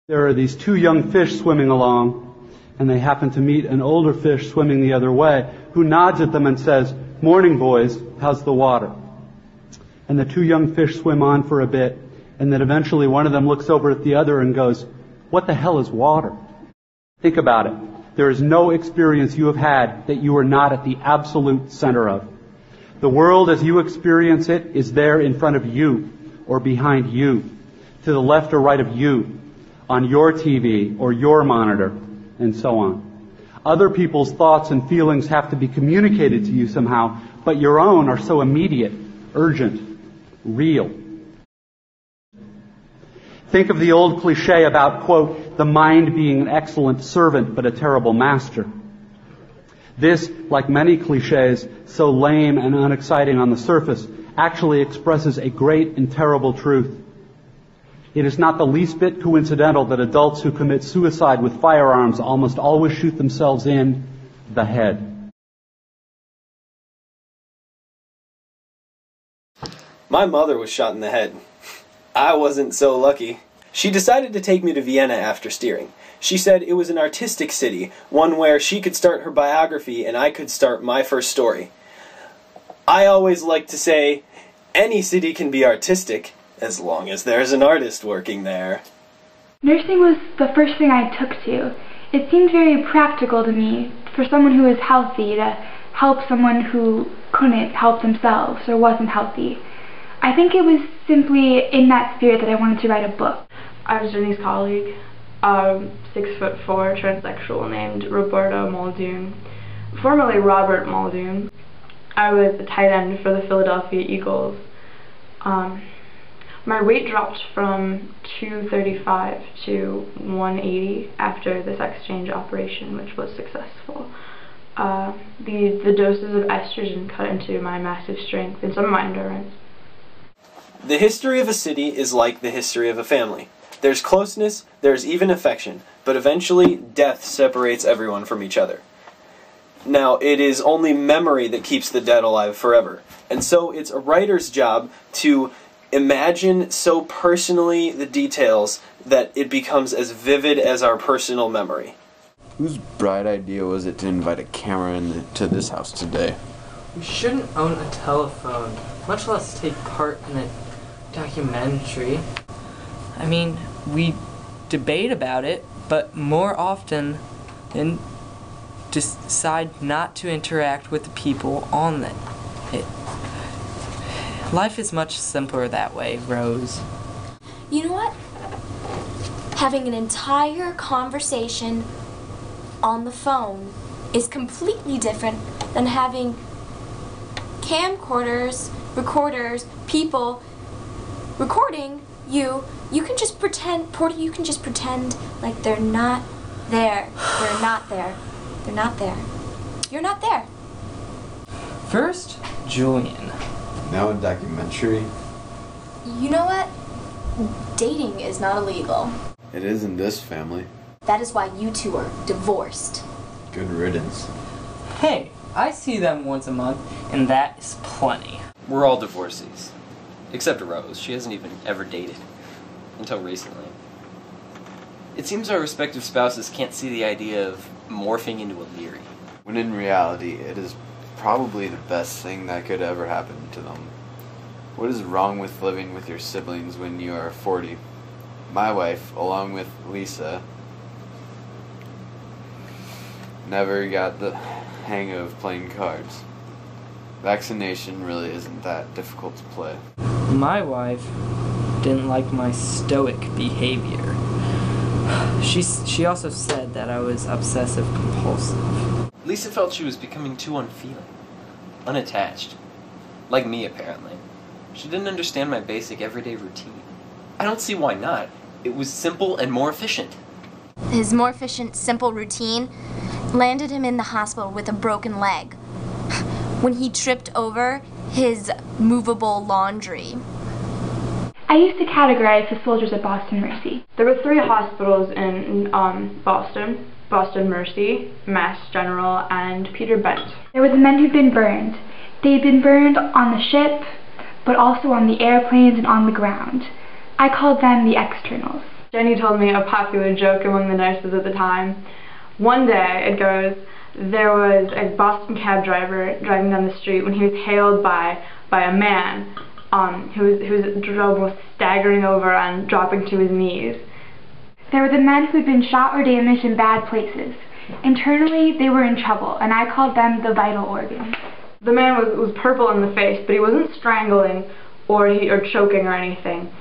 There are these two young fish swimming along, and they happen to meet an older fish swimming the other way, who nods at them and says, "Morning, boys, how's the water?" And the two young fish swim on for a bit, and then eventually one of them looks over at the other and goes, "What the hell is water?" Think about it. There is no experience you have had that you are not at the absolute center of. The world as you experience it is there in front of you, or behind you, to the left or right of you, on your TV or your monitor, and so on. Other people's thoughts and feelings have to be communicated to you somehow, but your own are so immediate, urgent, real. Think of the old cliche about, quote, the mind being an excellent servant but a terrible master. This, like many cliches, so lame and unexciting on the surface, actually expresses a great and terrible truth. It is not the least bit coincidental that adults who commit suicide with firearms almost always shoot themselves in the head. My mother was shot in the head. I wasn't so lucky. She decided to take me to Vienna after steering. She said it was an artistic city, one where she could start her biography and I could start my first story. I always like to say, any city can be artistic, as long as there's an artist working there. Nursing was the first thing I took to. It seemed very practical to me, for someone who was healthy to help someone who couldn't help themselves or wasn't healthy. I think it was simply in that spirit that I wanted to write a book. I was Jenny's colleague, 6'4", transsexual, named Roberto Muldoon, formerly Robert Muldoon. I was the tight end for the Philadelphia Eagles. My weight dropped from 235 to 180 after the sex change operation, which was successful. The doses of estrogen cut into my massive strength and some of my endurance. The history of a city is like the history of a family. There's closeness, there's even affection, but eventually death separates everyone from each other. Now, it is only memory that keeps the dead alive forever, and so it's a writer's job to imagine so personally the details that it becomes as vivid as our personal memory. Whose bright idea was it to invite a camera into this house today? We shouldn't own a telephone, much less take part in a documentary. I mean, we debate about it, but more often than decide not to interact with the people on it. Life is much simpler that way, Rose. You know what? Having an entire conversation on the phone is completely different than having camcorders, recorders, people recording you. You can just pretend, Porter, you can just pretend like they're not there. They're not there. They're not there. You're not there. First, Julian. Now a documentary? You know what? Dating is not illegal. It is in this family. That is why you two are divorced. Good riddance. Hey, I see them once a month, and that is plenty. We're all divorcees. Except Rose. She hasn't even ever dated. Until recently. It seems our respective spouses can't see the idea of morphing into a Leary. When in reality, it is probably the best thing that could ever happen to them. What is wrong with living with your siblings when you are 40? My wife, along with Lisa, never got the hang of playing cards. Vaccination really isn't that difficult to play. My wife didn't like my stoic behavior. She also said that I was obsessive compulsive. Lisa felt she was becoming too unfeeling, unattached. Like me, apparently. She didn't understand my basic everyday routine. I don't see why not. It was simple and more efficient. His more efficient, simple routine landed him in the hospital with a broken leg when he tripped over his movable laundry. I used to categorize the soldiers at Boston Mercy. There were 3 hospitals in Boston. Boston Mercy, Mass General, and Peter-Bent. There were the men who'd been burned. They'd been burned on the ship, but also on the airplanes and on the ground. I called them the externals. Jenny told me a popular joke among the nurses at the time. One day, it goes, there was a Boston cab driver driving down the street when he was hailed by a man who was staggering over and dropping to his knees. There were the men who had been shot or damaged in bad places. Internally, they were in trouble, and I called them the vital organs. The man was purple in the face, but he wasn't strangling or choking or anything.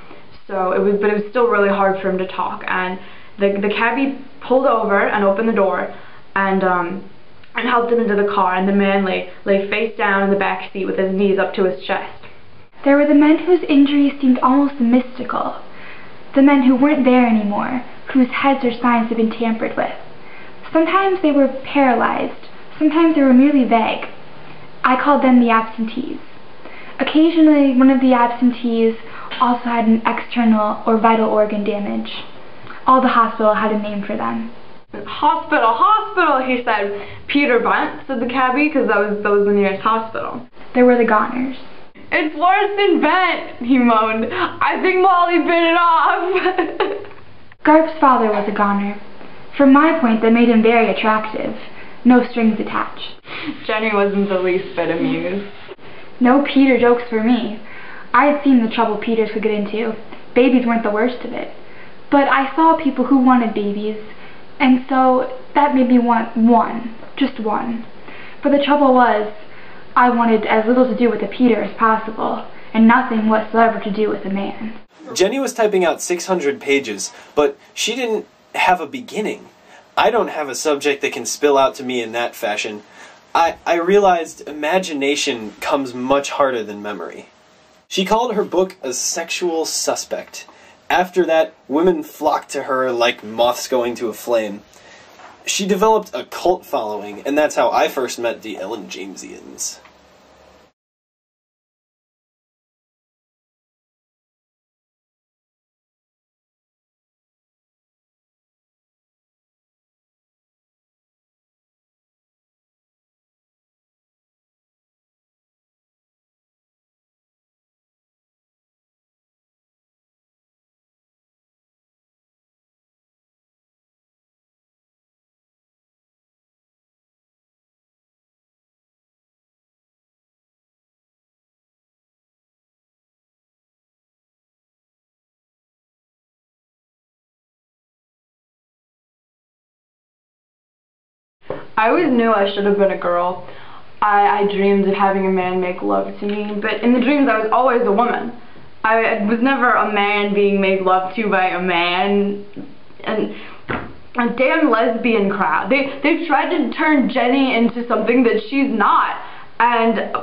So it was still really hard for him to talk. And the cabbie pulled over and opened the door and helped him into the car. And the man lay face down in the back seat with his knees up to his chest. There were the men whose injuries seemed almost mystical. The men who weren't there anymore, whose heads or spines had been tampered with. Sometimes they were paralyzed. Sometimes they were merely vague. I called them the absentees. Occasionally, one of the absentees also had an external or vital organ damage. All the hospital had a name for them. Hospital, hospital, he said. Peter Bunt, said the cabbie, because that was the nearest hospital. There were the goners. It's worse than Bent, he moaned. I think Molly bit it off. Garp's father was a goner. From my point, that made him very attractive. No strings attached. Jenny wasn't the least bit amused. No Peter jokes for me. I had seen the trouble Peters could get into. Babies weren't the worst of it. But I saw people who wanted babies, and so that made me want one. Just one. But the trouble was, I wanted as little to do with a Peter as possible, and nothing whatsoever to do with a man. Jenny was typing out 600 pages, but she didn't have a beginning. I don't have a subject that can spill out to me in that fashion. I realized imagination comes much harder than memory. She called her book a sexual suspect. After that, women flocked to her like moths going to a flame. She developed a cult following, and that's how I first met the Ellen Jamesians. I always knew I should have been a girl. I dreamed of having a man make love to me, but in the dreams I was always a woman. I was never a man being made love to by a man. And a damn lesbian crowd. They've tried to turn Jenny into something that she's not. And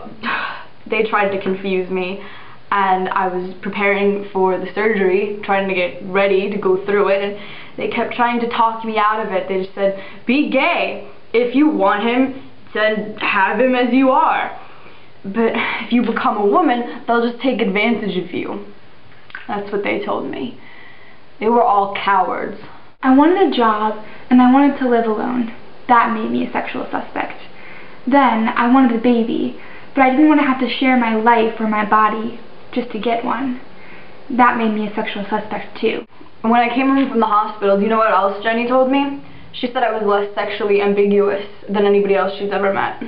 they tried to confuse me. And I was preparing for the surgery, trying to get ready to go through it, and they kept trying to talk me out of it. They just said, be gay. If you want him, then have him as you are. But if you become a woman, they'll just take advantage of you. That's what they told me. They were all cowards. I wanted a job, and I wanted to live alone. That made me a sexual suspect. Then, I wanted a baby, but I didn't want to have to share my life or my body just to get one. That made me a sexual suspect too. When I came home from the hospital, do you know what else Jenny told me? She said I was less sexually ambiguous than anybody else she's ever met.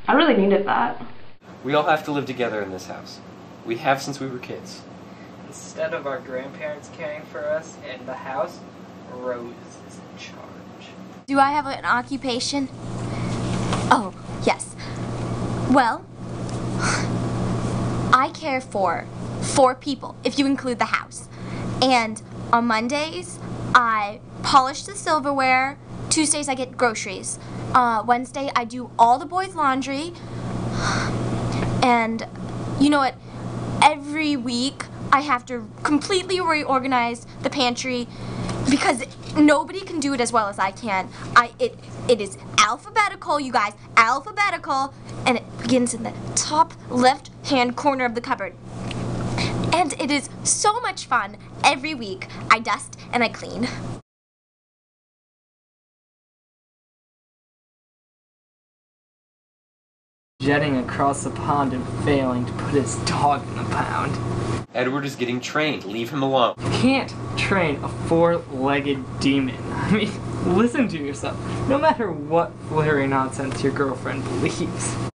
I really needed that. We all have to live together in this house. We have since we were kids. Instead of our grandparents caring for us in the house, Rose is in charge. Do I have an occupation? Oh, yes. Well, I care for 4 people, if you include the house. And on Mondays, I polish the silverware. Tuesdays, I get groceries. Wednesday, I do all the boys' laundry. And you know what? Every week, I have to completely reorganize the pantry because nobody can do it as well as I can. It is alphabetical, you guys, alphabetical, and it begins in the top left-hand corner of the cupboard. And it is so much fun. Every week, I dust and I clean. Jetting across the pond and failing to put his dog in the pound. Edward is getting trained. Leave him alone. You can't train a four-legged demon. I mean, listen to yourself. No matter what flirty nonsense your girlfriend believes.